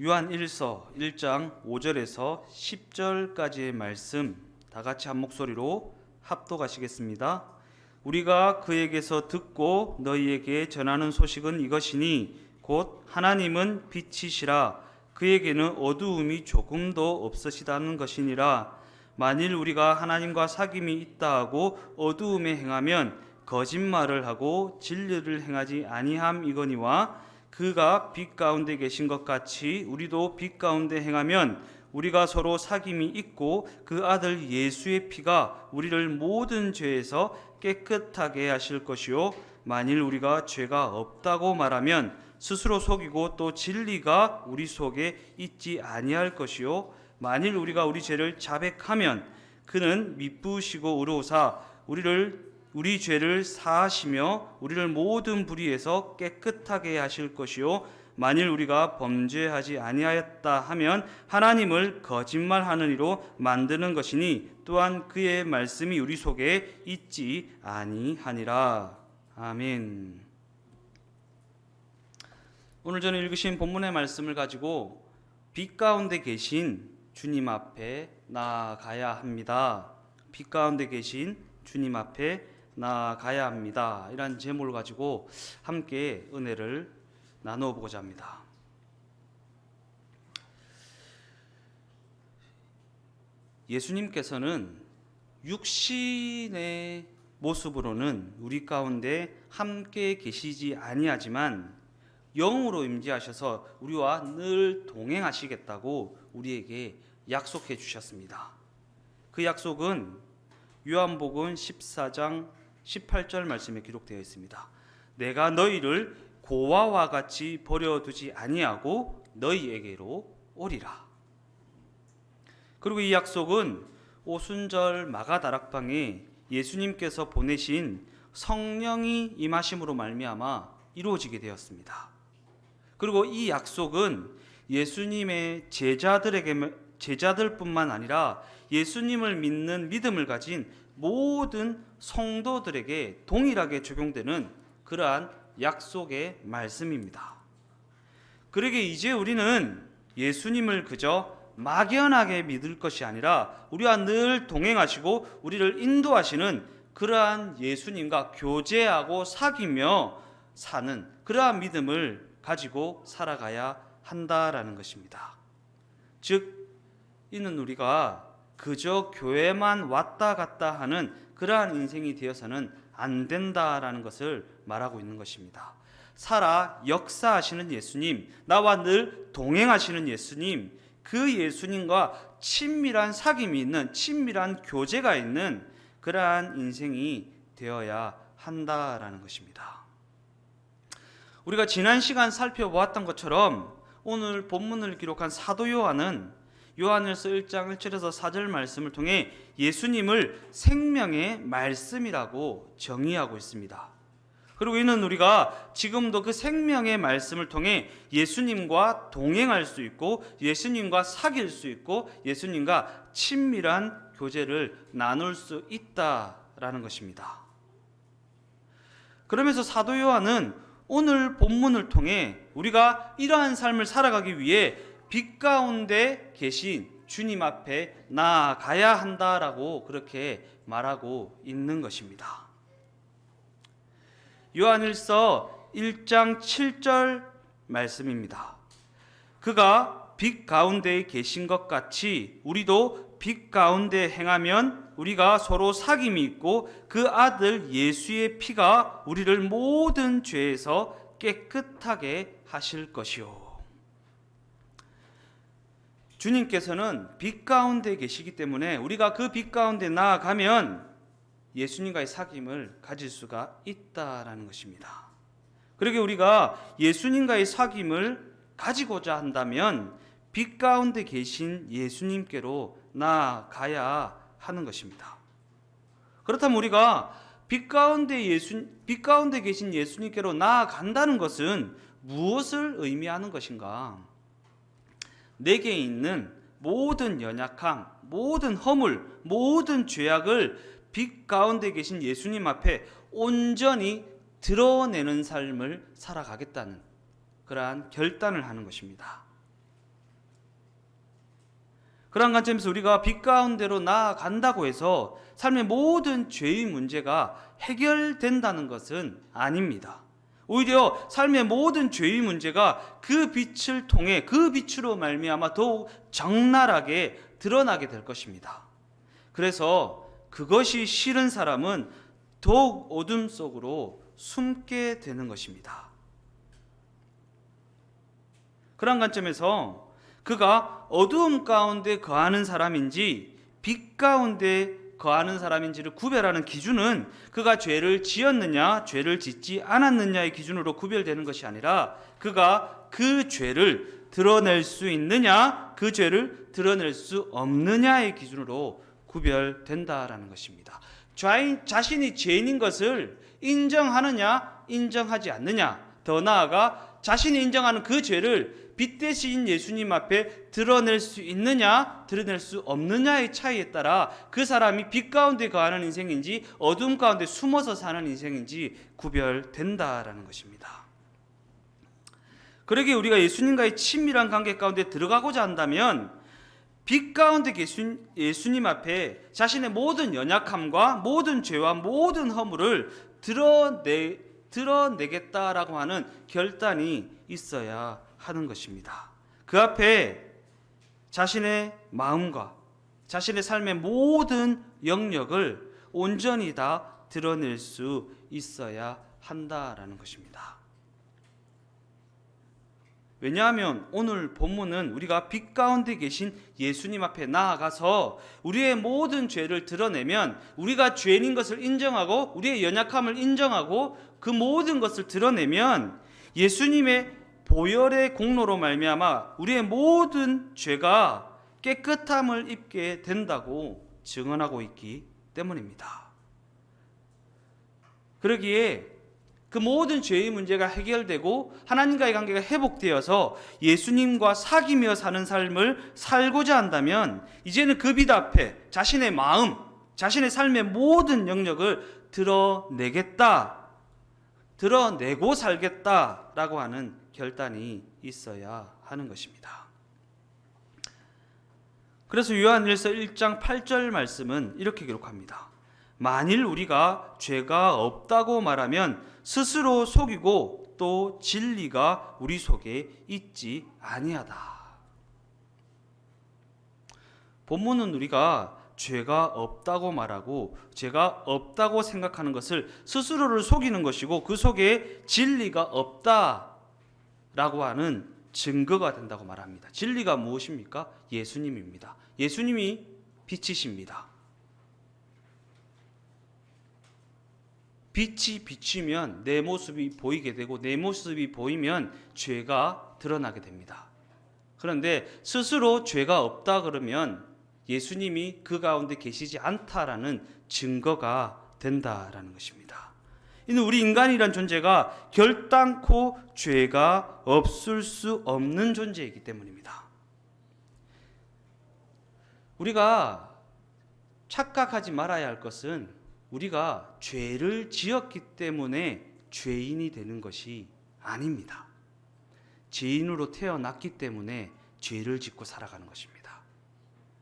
요한 1서 1장 5절에서 10절까지의 말씀 다 같이 한 목소리로 합독하시겠습니다. 우리가 그에게서 듣고 너희에게 전하는 소식은 이것이니 곧 하나님은 빛이시라 그에게는 어두움이 조금도 없으시다는 것이니라. 만일 우리가 하나님과 사귐이 있다 하고 어두움에 행하면 거짓말을 하고 진리를 행하지 아니함이거니와 그가 빛 가운데 계신 것 같이 우리도 빛 가운데 행하면 우리가 서로 사귐이 있고 그 아들 예수의 피가 우리를 모든 죄에서 깨끗하게 하실 것이요 만일 우리가 죄가 없다고 말하면 스스로 속이고 또 진리가 우리 속에 있지 아니할 것이요 만일 우리가 우리 죄를 자백하면 그는 미쁘시고 의로우사 우리 죄를 사하시며 우리를 모든 불의에서 깨끗하게 하실 것이요 만일 우리가 범죄하지 아니하였다 하면 하나님을 거짓말하는 이로 만드는 것이니 또한 그의 말씀이 우리 속에 있지 아니하니라. 아멘. 오늘 저는 읽으신 본문의 말씀을 가지고 빛 가운데 계신 주님 앞에 나아가야 합니다. 빛 가운데 계신 주님 앞에 나아가야 합니다. 이런 제목을 가지고 함께 은혜를 나누어 보고자 합니다. 예수님께서는 육신의 모습으로는 우리 가운데 함께 계시지 아니하지만 영으로 임재하셔서 우리와 늘 동행하시겠다고 우리에게 약속해 주셨습니다. 그 약속은 요한복음 14장 18절 말씀에 기록되어 있습니다. 내가 너희를 고아와 같이 버려두지 아니하고 너희에게로 오리라. 그리고 이 약속은 오순절 마가다락방에 예수님께서 보내신 성령이 임하심으로 말미암아 이루어지게 되었습니다. 그리고 이 약속은 예수님의 제자들뿐만 아니라 예수님을 믿는 믿음을 가진 모든 성도들에게 동일하게 적용되는 그러한 약속의 말씀입니다. 그러기에 이제 우리는 예수님을 그저 막연하게 믿을 것이 아니라 우리와 늘 동행하시고 우리를 인도하시는 그러한 예수님과 교제하고 사귀며 사는 그러한 믿음을 가지고 살아가야 한다라는 것입니다. 즉 이는 우리가 그저 교회만 왔다 갔다 하는 그러한 인생이 되어서는 안 된다라는 것을 말하고 있는 것입니다. 살아 역사하시는 예수님, 나와 늘 동행하시는 예수님, 그 예수님과 친밀한 사귐이 있는 친밀한 교제가 있는 그러한 인생이 되어야 한다라는 것입니다. 우리가 지난 시간 살펴보았던 것처럼 오늘 본문을 기록한 사도 요한은 요한일서 1장 1절에서 4절 말씀을 통해 예수님을 생명의 말씀이라고 정의하고 있습니다. 그리고 이는 우리가 지금도 그 생명의 말씀을 통해 예수님과 동행할 수 있고 예수님과 사귈 수 있고 예수님과 친밀한 교제를 나눌 수 있다라는 것입니다. 그러면서 사도 요한은 오늘 본문을 통해 우리가 이러한 삶을 살아가기 위해 빛 가운데 계신 주님 앞에 나아가야 한다라고 그렇게 말하고 있는 것입니다. 요한일서 1장 7절 말씀입니다. 그가 빛 가운데 계신 것 같이 우리도 빛 가운데 행하면 우리가 서로 사귐이 있고 그 아들 예수의 피가 우리를 모든 죄에서 깨끗하게 하실 것이요. 주님께서는 빛 가운데 계시기 때문에 우리가 그 빛 가운데 나아가면 예수님과의 사귐을 가질 수가 있다라는 것입니다. 그러게 우리가 예수님과의 사귐을 가지고자 한다면 빛 가운데 계신 예수님께로 나아가야 하는 것입니다. 그렇다면 우리가 빛 가운데 계신 예수님께로 나아간다는 것은 무엇을 의미하는 것인가? 내게 있는 모든 연약함, 모든 허물, 모든 죄악을 빛 가운데 계신 예수님 앞에 온전히 드러내는 삶을 살아가겠다는 그러한 결단을 하는 것입니다. 그런 관점에서 우리가 빛 가운데로 나아간다고 해서 삶의 모든 죄의 문제가 해결된다는 것은 아닙니다. 오히려 삶의 모든 죄의 문제가 그 빛을 통해 그 빛으로 말미암아 더욱 적나라하게 드러나게 될 것입니다. 그래서 그것이 싫은 사람은 더욱 어둠 속으로 숨게 되는 것입니다. 그런 관점에서 그가 어두움 가운데 거하는 사람인지 빛 가운데 거하는 사람인지를 구별하는 기준은 그가 죄를 지었느냐 죄를 짓지 않았느냐의 기준으로 구별되는 것이 아니라 그가 그 죄를 드러낼 수 있느냐 그 죄를 드러낼 수 없느냐의 기준으로 구별된다라는 것입니다. 자신이 죄인인 것을 인정하느냐 인정하지 않느냐, 더 나아가 자신이 인정하는 그 죄를 빛 대신 예수님 앞에 드러낼 수 있느냐 드러낼 수 없느냐의 차이에 따라 그 사람이 빛 가운데 거하는 인생인지 어둠 가운데 숨어서 사는 인생인지 구별된다라는 것입니다. 그러기에 우리가 예수님과의 친밀한 관계 가운데 들어가고자 한다면 빛 가운데 계신 예수님 앞에 자신의 모든 연약함과 모든 죄와 모든 허물을 드러내겠다라고 하는 결단이 있어야 하는 것입니다. 그 앞에 자신의 마음과 자신의 삶의 모든 영역을 온전히 다 드러낼 수 있어야 한다라는 것입니다. 왜냐하면 오늘 본문은 우리가 빛 가운데 계신 예수님 앞에 나아가서 우리의 모든 죄를 드러내면 우리가 죄인인 것을 인정하고 우리의 연약함을 인정하고 그 모든 것을 드러내면 예수님의 보혈의 공로로 말미암아 우리의 모든 죄가 깨끗함을 입게 된다고 증언하고 있기 때문입니다. 그러기에 그 모든 죄의 문제가 해결되고 하나님과의 관계가 회복되어서 예수님과 사귀며 사는 삶을 살고자 한다면 이제는 그 빛 앞에 자신의 마음, 자신의 삶의 모든 영역을 드러내고 살겠다라고 하는 결단이 있어야 하는 것입니다. 그래서 요한일서 1장 8절 말씀은 이렇게 기록합니다. 만일 우리가 죄가 없다고 말하면 스스로 속이고 또 진리가 우리 속에 있지 아니하다. 본문은 우리가 죄가 없다고 말하고 죄가 없다고 생각하는 것을 스스로를 속이는 것이고 그 속에 진리가 없다라고 하는 증거가 된다고 말합니다. 진리가 무엇입니까? 예수님입니다. 예수님이 빛이십니다. 빛이 비치면 내 모습이 보이게 되고 내 모습이 보이면 죄가 드러나게 됩니다. 그런데 스스로 죄가 없다 그러면 예수님이 그 가운데 계시지 않다라는 증거가 된다라는 것입니다. 이는 우리 인간이란 존재가 결단코 죄가 없을 수 없는 존재이기 때문입니다. 우리가 착각하지 말아야 할 것은 우리가 죄를 지었기 때문에 죄인이 되는 것이 아닙니다. 죄인으로 태어났기 때문에 죄를 짓고 살아가는 것입니다.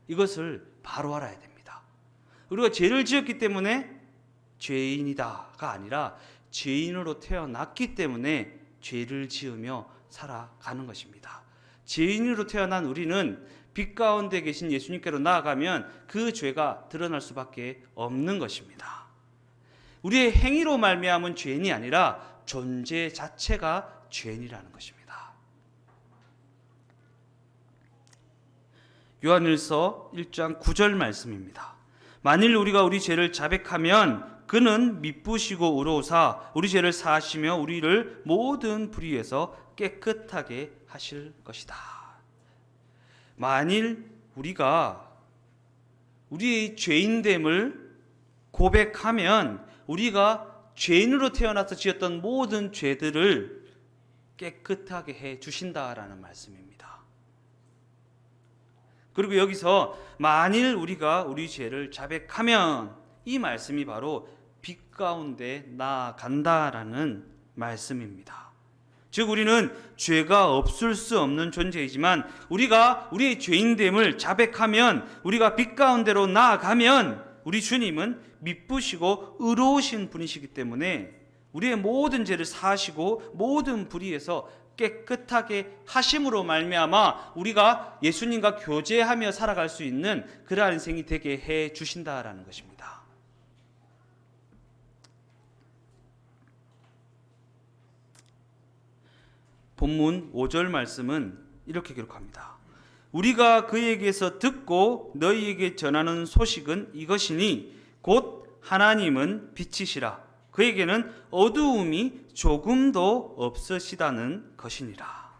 이것을 바로 알아야 됩니다. 우리가 죄를 지었기 때문에 죄인이다가 아니라 죄인으로 태어났기 때문에 죄를 지으며 살아가는 것입니다. 죄인으로 태어난 우리는 빛 가운데 계신 예수님께로 나아가면 그 죄가 드러날 수밖에 없는 것입니다. 우리의 행위로 말미암은 죄인이 아니라 존재 자체가 죄인이라는 것입니다. 요한일서 1장 9절 말씀입니다. 만일 우리가 우리 죄를 자백하면 그는 미쁘시고 의로우사 우리 죄를 사하시며 우리를 모든 불의에서 깨끗하게 하실 것이다. 만일 우리가 우리의 죄인됨을 고백하면 우리가 죄인으로 태어나서 지었던 모든 죄들을 깨끗하게 해 주신다라는 말씀입니다. 그리고 여기서 만일 우리가 우리 죄를 자백하면 이 말씀이 바로 빛 가운데 나아간다라는 말씀입니다. 즉 우리는 죄가 없을 수 없는 존재이지만 우리가 우리의 죄인됨을 자백하면, 우리가 빛 가운데로 나아가면 우리 주님은 미쁘시고 의로우신 분이시기 때문에 우리의 모든 죄를 사하시고 모든 불의에서 깨끗하게 하심으로 말미암아 우리가 예수님과 교제하며 살아갈 수 있는 그러한 인생이 되게 해 주신다라는 것입니다. 본문 5절 말씀은 이렇게 기록합니다. 우리가 그에게서 듣고 너희에게 전하는 소식은 이것이니 곧 하나님은 빛이시라. 그에게는 어두움이 조금도 없으시다는 것이니라.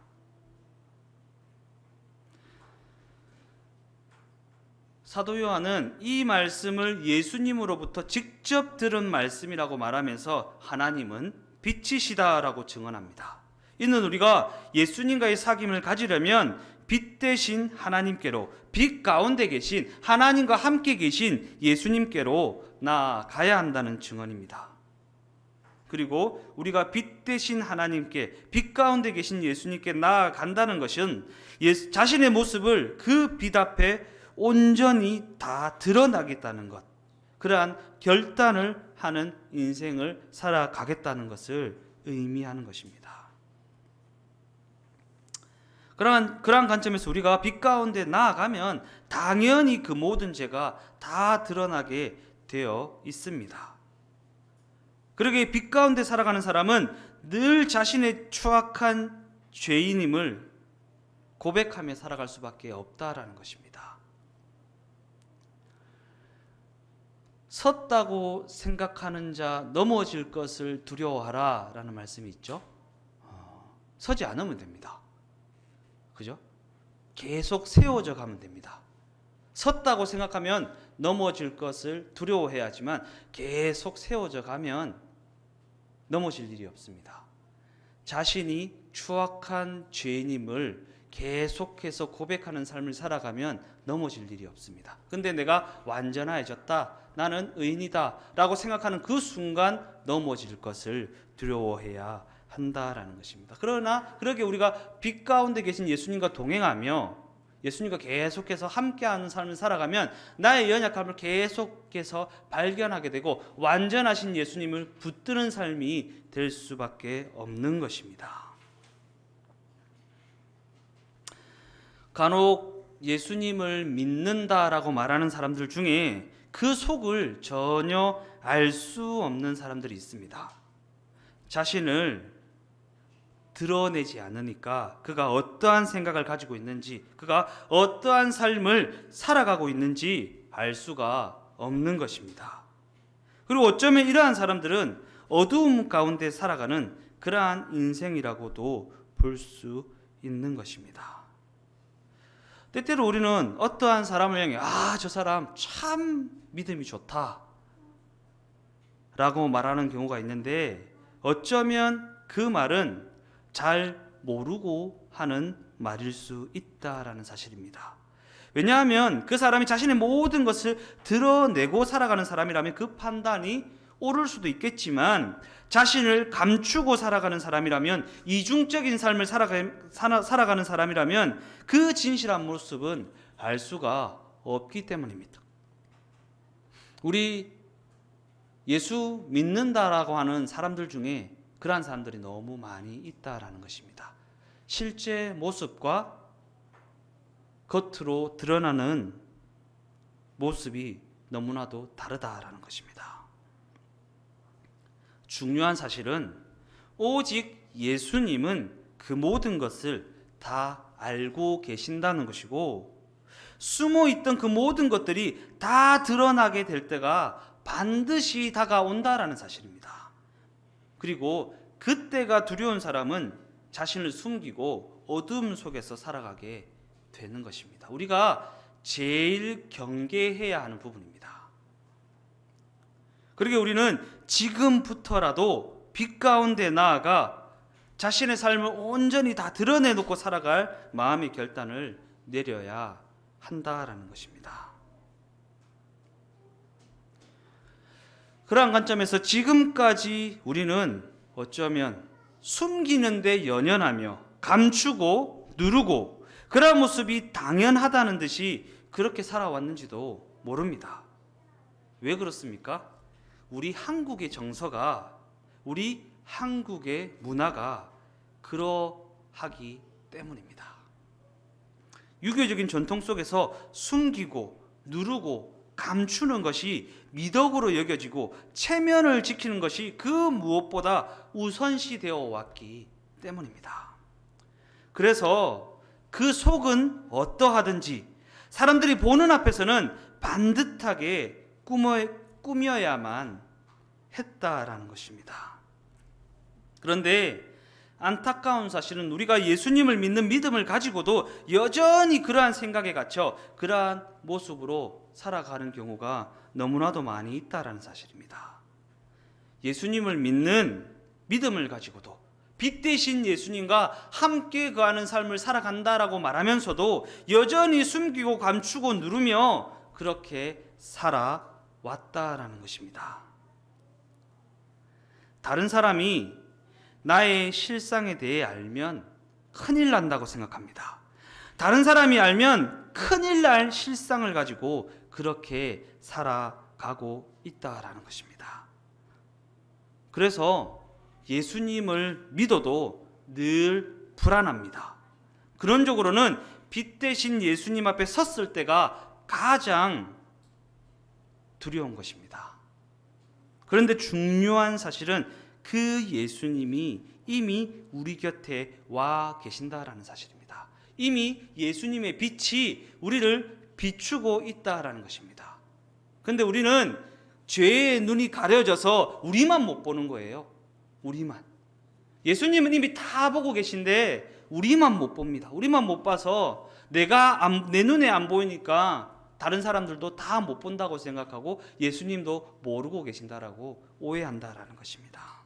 사도 요한은 이 말씀을 예수님으로부터 직접 들은 말씀이라고 말하면서 하나님은 빛이시다라고 증언합니다. 이는 우리가 예수님과의 사귐을 가지려면 빛 대신 하나님께로, 빛 가운데 계신 하나님과 함께 계신 예수님께로 나아가야 한다는 증언입니다. 그리고 우리가 빛 대신 하나님께, 빛 가운데 계신 예수님께 나아간다는 것은 자신의 모습을 그 빛 앞에 온전히 다 드러나겠다는 것, 그러한 결단을 하는 인생을 살아가겠다는 것을 의미하는 것입니다. 그러한 관점에서 우리가 빛 가운데 나아가면 당연히 그 모든 죄가 다 드러나게 되어 있습니다. 그러기에 빛 가운데 살아가는 사람은 늘 자신의 추악한 죄인임을 고백하며 살아갈 수밖에 없다라는 것입니다. 섰다고 생각하는 자 넘어질 것을 두려워하라 라는 말씀이 있죠. 서지 않으면 됩니다. 그죠? 계속 세워져 가면 됩니다. 섰다고 생각하면 넘어질 것을 두려워해야지만 계속 세워져 가면 넘어질 일이 없습니다. 자신이 추악한 죄인임을 계속해서 고백하는 삶을 살아가면 넘어질 일이 없습니다. 근데 내가 완전해졌다, 나는 의인이다 라고 생각하는 그 순간 넘어질 것을 두려워해야 한다라는 것입니다. 그러나 그렇게 우리가 빛 가운데 계신 예수님과 동행하며 예수님과 계속해서 함께하는 삶을 살아가면 나의 연약함을 계속해서 발견하게 되고 완전하신 예수님을 붙드는 삶이 될 수밖에 없는 것입니다. 간혹 예수님을 믿는다라고 말하는 사람들 중에 그 속을 전혀 알 수 없는 사람들이 있습니다. 자신을 드러내지 않으니까 그가 어떠한 생각을 가지고 있는지, 그가 어떠한 삶을 살아가고 있는지 알 수가 없는 것입니다. 그리고 어쩌면 이러한 사람들은 어두움 가운데 살아가는 그러한 인생이라고도 볼 수 있는 것입니다. 때때로 우리는 어떠한 사람을 향해 저 사람 참 믿음이 좋다 라고 말하는 경우가 있는데 어쩌면 그 말은 잘 모르고 하는 말일 수 있다라는 사실입니다. 왜냐하면 그 사람이 자신의 모든 것을 드러내고 살아가는 사람이라면 그 판단이 옳을 수도 있겠지만 자신을 감추고 살아가는 사람이라면, 이중적인 삶을 살아가는 사람이라면 그 진실한 모습은 알 수가 없기 때문입니다. 우리 예수 믿는다라고 하는 사람들 중에 그러한 사람들이 너무 많이 있다라는 것입니다. 실제 모습과 겉으로 드러나는 모습이 너무나도 다르다라는 것입니다. 중요한 사실은 오직 예수님은 그 모든 것을 다 알고 계신다는 것이고, 숨어있던 그 모든 것들이 다 드러나게 될 때가 반드시 다가온다라는 사실입니다. 그리고 그때가 두려운 사람은 자신을 숨기고 어둠 속에서 살아가게 되는 것입니다. 우리가 제일 경계해야 하는 부분입니다. 그러게 우리는 지금부터라도 빛 가운데 나아가 자신의 삶을 온전히 다 드러내놓고 살아갈 마음의 결단을 내려야 한다라는 것입니다. 그러한 관점에서 지금까지 우리는 어쩌면 숨기는데 연연하며 감추고 누르고 그러한 모습이 당연하다는 듯이 그렇게 살아왔는지도 모릅니다. 왜 그렇습니까? 우리 한국의 정서가, 우리 한국의 문화가 그러하기 때문입니다. 유교적인 전통 속에서 숨기고 누르고 감추는 것이 미덕으로 여겨지고 체면을 지키는 것이 그 무엇보다 우선시되어 왔기 때문입니다. 그래서 그 속은 어떠하든지 사람들이 보는 앞에서는 반듯하게 꾸며야만 했다라는 것입니다. 그런데 안타까운 사실은 우리가 예수님을 믿는 믿음을 가지고도 여전히 그러한 생각에 갇혀 그러한 모습으로 살아가는 경우가 너무나도 많이 있다라는 사실입니다. 예수님을 믿는 믿음을 가지고도 빛 대신 예수님과 함께 거하는 삶을 살아간다라고 말하면서도 여전히 숨기고 감추고 누르며 그렇게 살아왔다라는 것입니다. 다른 사람이 나의 실상에 대해 알면 큰일 난다고 생각합니다. 다른 사람이 알면 큰일 날 실상을 가지고 그렇게 살아가고 있다라는 것입니다. 그래서 예수님을 믿어도 늘 불안합니다. 근원적으로는 빛 대신 예수님 앞에 섰을 때가 가장 두려운 것입니다. 그런데 중요한 사실은 그 예수님이 이미 우리 곁에 와 계신다라는 사실입니다. 이미 예수님의 빛이 우리를 비추고 있다라는 것입니다. 그런데 우리는 죄의 눈이 가려져서 우리만 못 보는 거예요. 우리만. 예수님은 이미 다 보고 계신데 우리만 못 봅니다. 우리만 못 봐서 내 눈에 안 보이니까 다른 사람들도 다 못 본다고 생각하고 예수님도 모르고 계신다라고 오해한다라는 것입니다.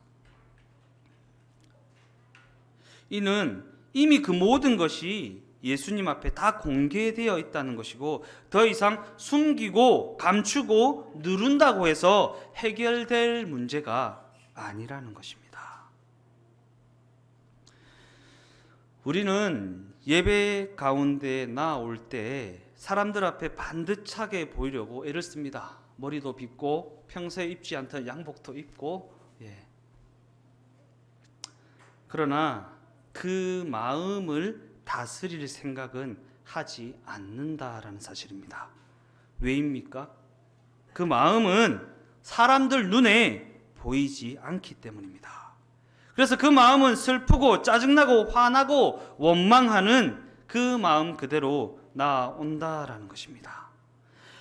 이는 이미 그 모든 것이 예수님 앞에 다 공개되어 있다는 것이고 더 이상 숨기고 감추고 누른다고 해서 해결될 문제가 아니라는 것입니다. 우리는 예배 가운데 나올 때 사람들 앞에 반듯하게 보이려고 애를 씁니다. 머리도 빗고 평소에 입지 않던 양복도 입고 그러나 그 마음을 다스릴 생각은 하지 않는다라는 사실입니다. 왜입니까? 그 마음은 사람들 눈에 보이지 않기 때문입니다. 그래서 그 마음은 슬프고 짜증나고 화나고 원망하는 그 마음 그대로 나온다라는 것입니다.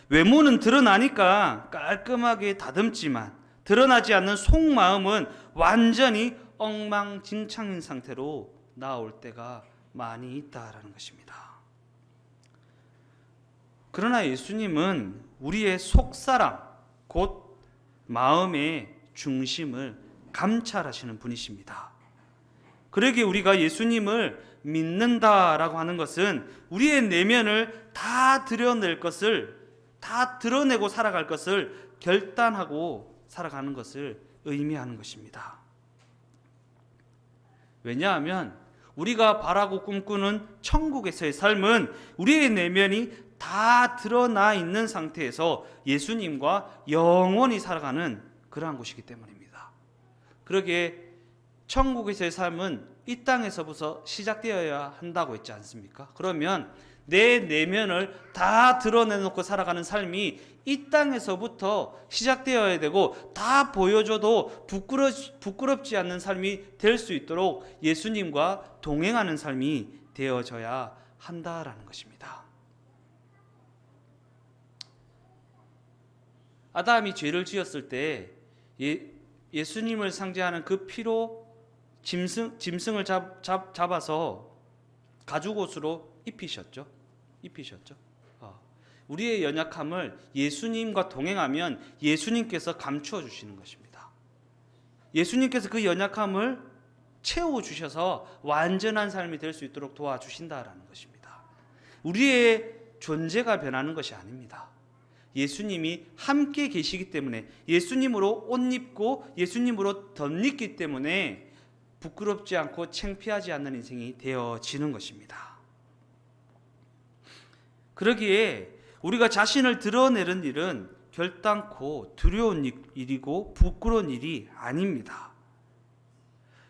외모는 드러나니까 깔끔하게 다듬지만 드러나지 않는 속마음은 완전히 엉망진창인 상태로 나올 때가 많이 있다라는 것입니다. 그러나 예수님은 우리의 속사람, 곧 마음의 중심을 감찰하시는 분이십니다. 그러기에 우리가 예수님을 믿는다라고 하는 것은 우리의 내면을 다 드러낼 것을, 다 드러내고 살아갈 것을 결단하고 살아가는 것을 의미하는 것입니다. 왜냐하면 우리가 바라고 꿈꾸는 천국에서의 삶은 우리의 내면이 다 드러나 있는 상태에서 예수님과 영원히 살아가는 그러한 곳이기 때문입니다. 그러기에 천국에서의 삶은 이 땅에서부터 시작되어야 한다고 했지 않습니까? 그러면 내 내면을 다 드러내놓고 살아가는 삶이 이 땅에서부터 시작되어야 되고 다 보여줘도 부끄럽지 않는 삶이 될 수 있도록 예수님과 동행하는 삶이 되어져야 한다라는 것입니다. 아담이 죄를 지었을 때 예수님을 상징하는 그 피로 짐승을 잡아서 가죽옷으로 입히셨죠. 우리의 연약함을 예수님과 동행하면 예수님께서 감추어 주시는 것입니다. 예수님께서 그 연약함을 채워주셔서 완전한 삶이 될 수 있도록 도와주신다라는 것입니다. 우리의 존재가 변하는 것이 아닙니다. 예수님이 함께 계시기 때문에 예수님으로 옷 입고 예수님으로 덧입기 때문에 부끄럽지 않고 창피하지 않는 인생이 되어지는 것입니다. 그러기에 우리가 자신을 드러내는 일은 결단코 두려운 일이고 부끄러운 일이 아닙니다.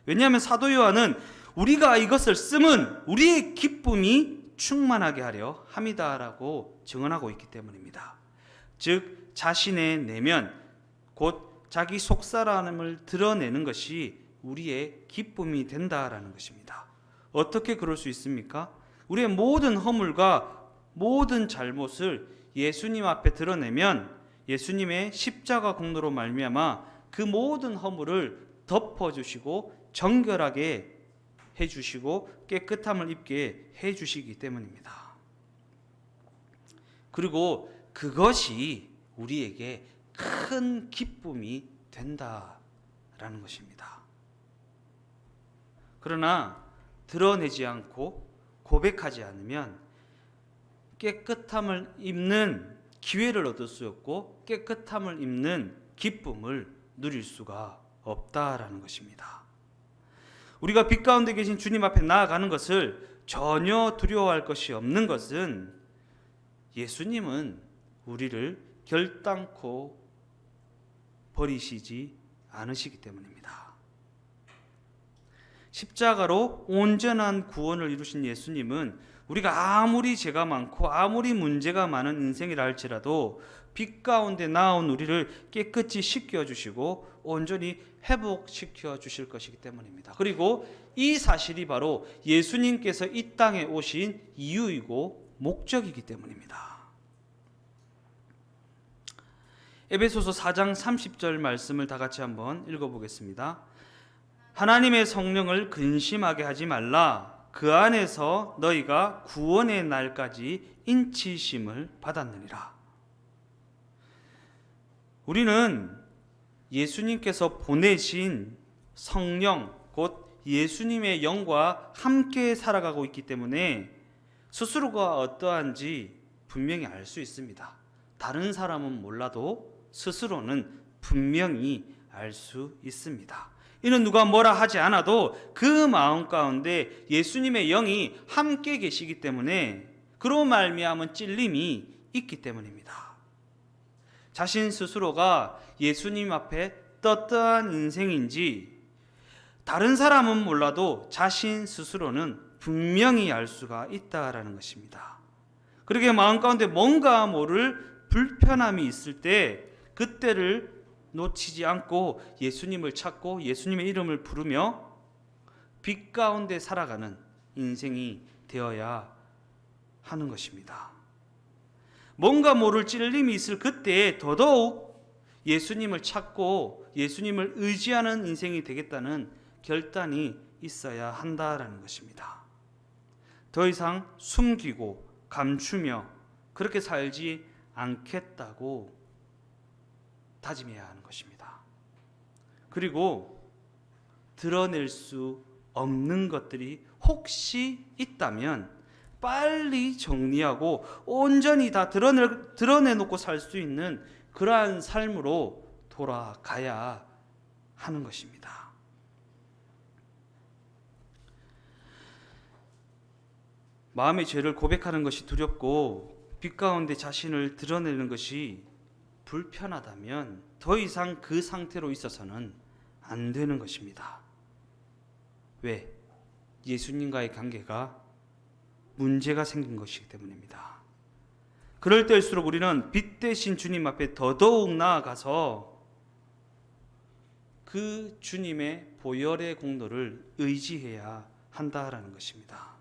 왜냐하면 사도 요한은 우리가 이것을 쓰면 우리의 기쁨이 충만하게 하려 함이다라고 증언하고 있기 때문입니다. 즉 자신의 내면 곧 자기 속사람을 드러내는 것이 우리의 기쁨이 된다라는 것입니다. 어떻게 그럴 수 있습니까? 우리의 모든 허물과 모든 잘못을 예수님 앞에 드러내면 예수님의 십자가 공로로 말미암아 그 모든 허물을 덮어주시고 정결하게 해주시고 깨끗함을 입게 해주시기 때문입니다. 그리고 그것이 우리에게 큰 기쁨이 된다라는 것입니다. 그러나 드러내지 않고 고백하지 않으면 깨끗함을 입는 기회를 얻을 수 없고 깨끗함을 입는 기쁨을 누릴 수가 없다라는 것입니다. 우리가 빛 가운데 계신 주님 앞에 나아가는 것을 전혀 두려워할 것이 없는 것은 예수님은 우리를 결단코 버리시지 않으시기 때문입니다. 십자가로 온전한 구원을 이루신 예수님은 우리가 아무리 죄가 많고 아무리 문제가 많은 인생이라 할지라도 빛 가운데 나온 우리를 깨끗이 씻겨주시고 온전히 회복시켜 주실 것이기 때문입니다. 그리고 이 사실이 바로 예수님께서 이 땅에 오신 이유이고 목적이기 때문입니다. 에베소서 4장 30절 말씀을 다 같이 한번 읽어보겠습니다. 하나님의 성령을 근심하게 하지 말라. 그 안에서 너희가 구원의 날까지 인치심을 받았느니라. 우리는 예수님께서 보내신 성령 곧 예수님의 영과 함께 살아가고 있기 때문에 스스로가 어떠한지 분명히 알 수 있습니다. 다른 사람은 몰라도 스스로는 분명히 알 수 있습니다. 이는 누가 뭐라 하지 않아도 그 마음 가운데 예수님의 영이 함께 계시기 때문에 그로 말미암은 찔림이 있기 때문입니다. 자신 스스로가 예수님 앞에 떳떳한 인생인지 다른 사람은 몰라도 자신 스스로는 분명히 알 수가 있다라는 것입니다. 그러게 마음 가운데 뭔가 모를 불편함이 있을 때 그때를 놓치지 않고 예수님을 찾고 예수님의 이름을 부르며 빛 가운데 살아가는 인생이 되어야 하는 것입니다. 뭔가 모를 찔림이 있을 그때에 더더욱 예수님을 찾고 예수님을 의지하는 인생이 되겠다는 결단이 있어야 한다라는 것입니다. 더 이상 숨기고 감추며 그렇게 살지 않겠다고 다짐해야 하는 것입니다. 그리고 드러낼 수 없는 것들이 혹시 있다면 빨리 정리하고 온전히 다 드러내놓고 살 수 있는 그러한 삶으로 돌아가야 하는 것입니다. 마음의 죄를 고백하는 것이 두렵고 빛 가운데 자신을 드러내는 것이 불편하다면 더 이상 그 상태로 있어서는 안 되는 것입니다. 왜? 예수님과의 관계가 문제가 생긴 것이기 때문입니다. 그럴 때일수록 우리는 빛 대신 주님 앞에 더더욱 나아가서 그 주님의 보혈의 공로를 의지해야 한다라는 것입니다.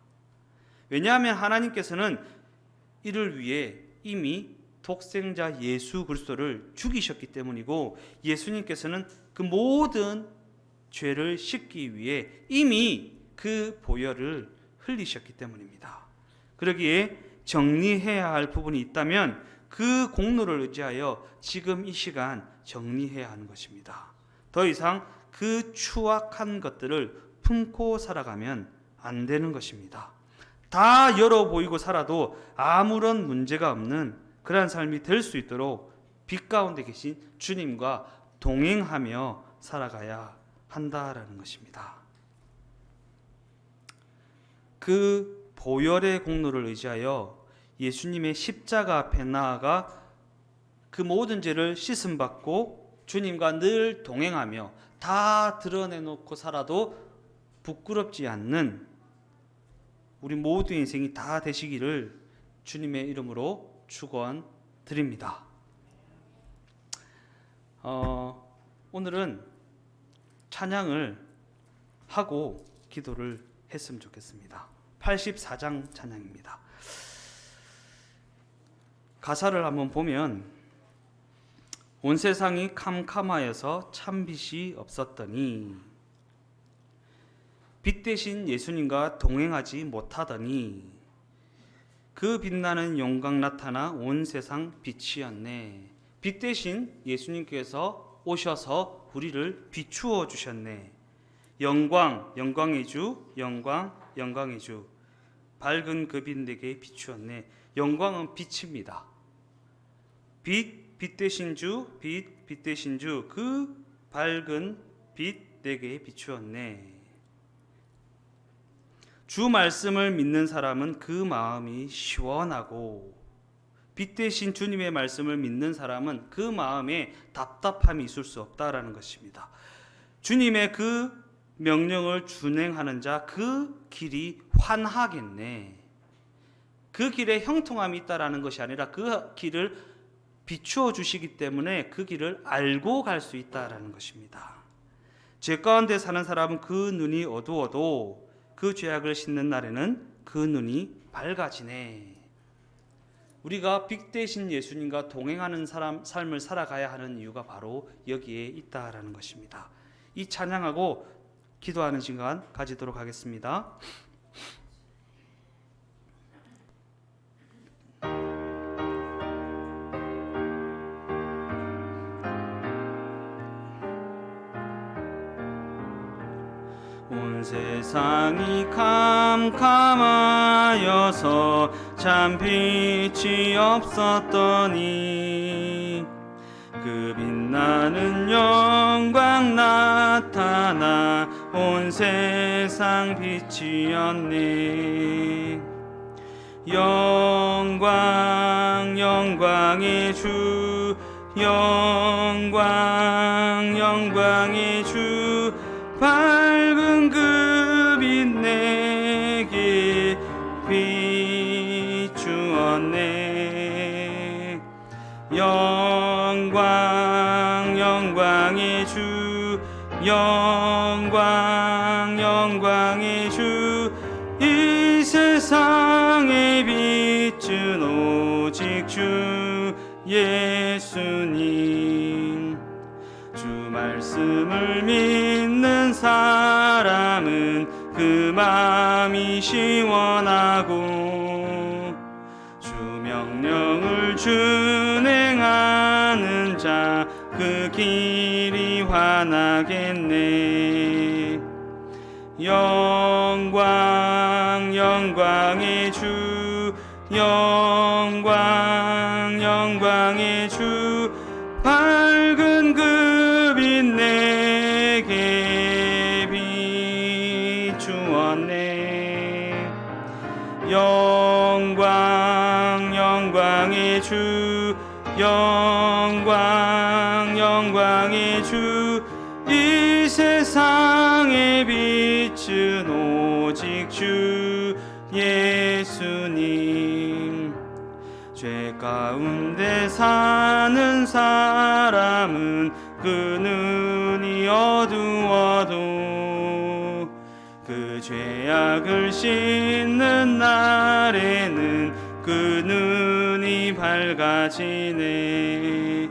왜냐하면 하나님께서는 이를 위해 이미 독생자 예수 그리스도를 죽이셨기 때문이고 예수님께서는 그 모든 죄를 씻기 위해 이미 그 보혈을 흘리셨기 때문입니다. 그러기에 정리해야 할 부분이 있다면 그 공로를 의지하여 지금 이 시간 정리해야 하는 것입니다. 더 이상 그 추악한 것들을 품고 살아가면 안 되는 것입니다. 다 열어 보이고 살아도 아무런 문제가 없는 그러한 삶이 될 수 있도록 빛 가운데 계신 주님과 동행하며 살아가야 한다라는 것입니다. 그 보혈의 공로를 의지하여 예수님의 십자가 앞에 나아가 그 모든 죄를 씻음받고 주님과 늘 동행하며 다 드러내놓고 살아도 부끄럽지 않는 우리 모두의 인생이 다 되시기를 주님의 이름으로 축원드립니다. 오늘은 찬양을 하고 기도를 했으면 좋겠습니다. 84장 찬양입니다. 가사를 한번 보면 온 세상이 캄캄하여서 참빛이 없었더니 빛 대신 예수님과 동행하지 못하더니 그 빛나는 영광 나타나 온 세상 빛이었네. 빛 대신 예수님께서 오셔서 우리를 비추어 주셨네. 영광, 영광의 주, 영광, 영광의 주. 밝은 그 빛 내게 비추었네. 영광은 빛입니다. 빛 대신 주, 빛 대신 주. 그 밝은 빛 내게 비추었네. 주 말씀을 믿는 사람은 그 마음이 시원하고 빛 대신 주님의 말씀을 믿는 사람은 그 마음에 답답함이 있을 수 없다라는 것입니다. 주님의 그 명령을 준행하는 자 그 길이 환하겠네. 그 길에 형통함이 있다라는 것이 아니라 그 길을 비추어 주시기 때문에 그 길을 알고 갈 수 있다라는 것입니다. 죄 가운데 사는 사람은 그 눈이 어두워도 그 죄악을 씻는 날에는 그 눈이 밝아지네. 우리가 빛 대신 예수님과 동행하는 삶을 살아가야 하는 이유가 바로 여기에 있다라는 것입니다. 이 찬양하고 기도하는 시간 가지도록 하겠습니다. 온 세상이 캄캄하여서 참 빛이 없었더니 그 빛나는 영광 나타나 온 세상 빛이었네. 영광 영광의 주, 영광 영광의 주. 밝은 그 빛 내게 비추었네. 영광 영광의 주, 영광 영광의 주. 이 세상의 빛은 오직 주 예수님. 주 말씀을 믿는 사람은 그 마음이 시원하고 주 명령을 준행하는 자 그 길이 환하겠네. 영광 영광의 주, 영광 영광의 주. 밝은 그 빛 내게 비추었네. 영광 영광의 주, 영광 영광의 주. 이 세상의 빛은 오직 주 예수님. 죄 가운데 사는 사람은 그 눈이 어두워도 그 죄악을 씻는 날에는 그 눈이 밝아지네.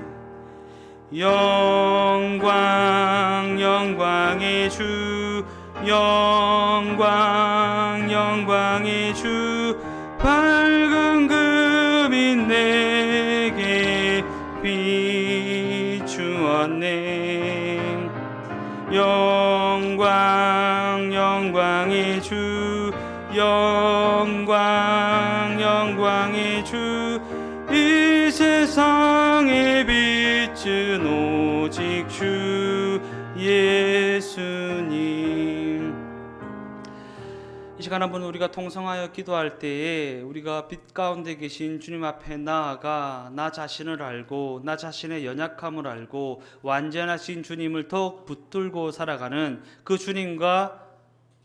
영광 영광의 주, 영광 영광의 주. 밝은 그 빛 내게 비추었네. 영광 영광의 주, 영광 영광의 주. 이 세상의 빛은 오직 주 예수님. 이 시간 시간 한번 우리가 통성하여 기도할 때에 우리가 빛 가운데 계신 주님 앞에 나아가 나 자신을 알고 나 자신의 연약함을 알고 완전하신 주님을 더욱 붙들고 살아가는 그 주님과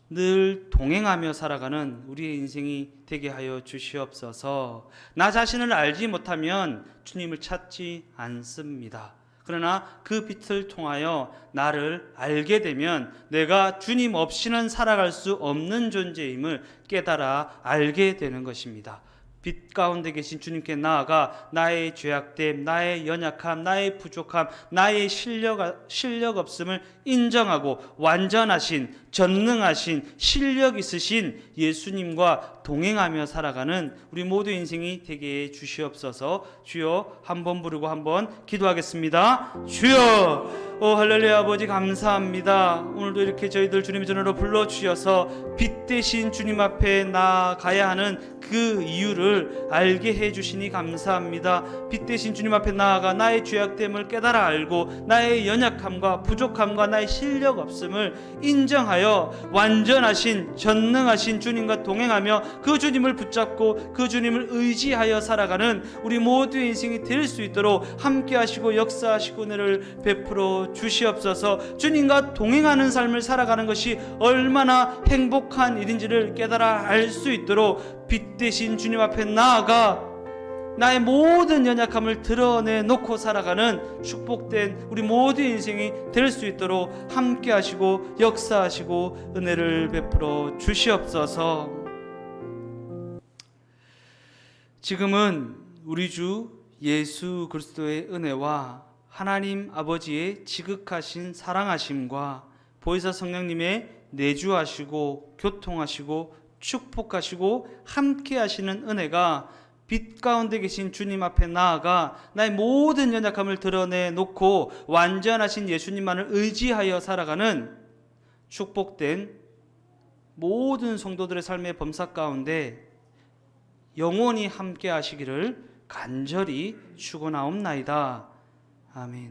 늘 동행하며 살아가는 우리의 인생이 되게 하여 주시옵소서. 나 자신을 알지 못하면 주님을 찾지 않습니다. 그러나 그 빛을 통하여 나를 알게 되면 내가 주님 없이는 살아갈 수 없는 존재임을 깨달아 알게 되는 것입니다. 빛 가운데 계신 주님께 나아가 나의 죄악됨, 나의 연약함, 나의 부족함, 나의 실력 없음을 인정하고 완전하신, 전능하신, 실력 있으신 예수님과 동행하며 살아가는 우리 모두 인생이 되게 해 주시옵소서. 주여, 한번 부르고 한번 기도하겠습니다. 주여, 할렐루야. 아버지 감사합니다. 오늘도 이렇게 저희들 주님의 전으로 불러주셔서 빛 대신 주님 앞에 나아가야 하는 그 이유를 알게 해주시니 감사합니다. 빛 대신 주님 앞에 나아가 나의 죄악됨을 깨달아 알고 나의 연약함과 부족함과 나의 실력 없음을 인정하여 완전하신 전능하신 주님과 동행하며 그 주님을 붙잡고 그 주님을 의지하여 살아가는 우리 모두의 인생이 될 수 있도록 함께 하시고 역사하시고 은혜를 베풀어 주시옵소서. 주님과 동행하는 삶을 살아가는 것이 얼마나 행복한 일인지를 깨달아 알 수 있도록 빛 대신 주님 앞에 나아가 나의 모든 연약함을 드러내 놓고 살아가는 축복된 우리 모두의 인생이 될 수 있도록 함께 하시고 역사하시고 은혜를 베풀어 주시옵소서. 지금은 우리 주 예수 그리스도의 은혜와 하나님 아버지의 지극하신 사랑하심과 보혜사 성령님의 내주하시고 교통하시고 축복하시고 함께 하시는 은혜가 빛 가운데 계신 주님 앞에 나아가 나의 모든 연약함을 드러내 놓고 완전하신 예수님만을 의지하여 살아가는 축복된 모든 성도들의 삶의 범사 가운데 영원히 함께 하시기를 간절히 축원하옵나이다. 아멘.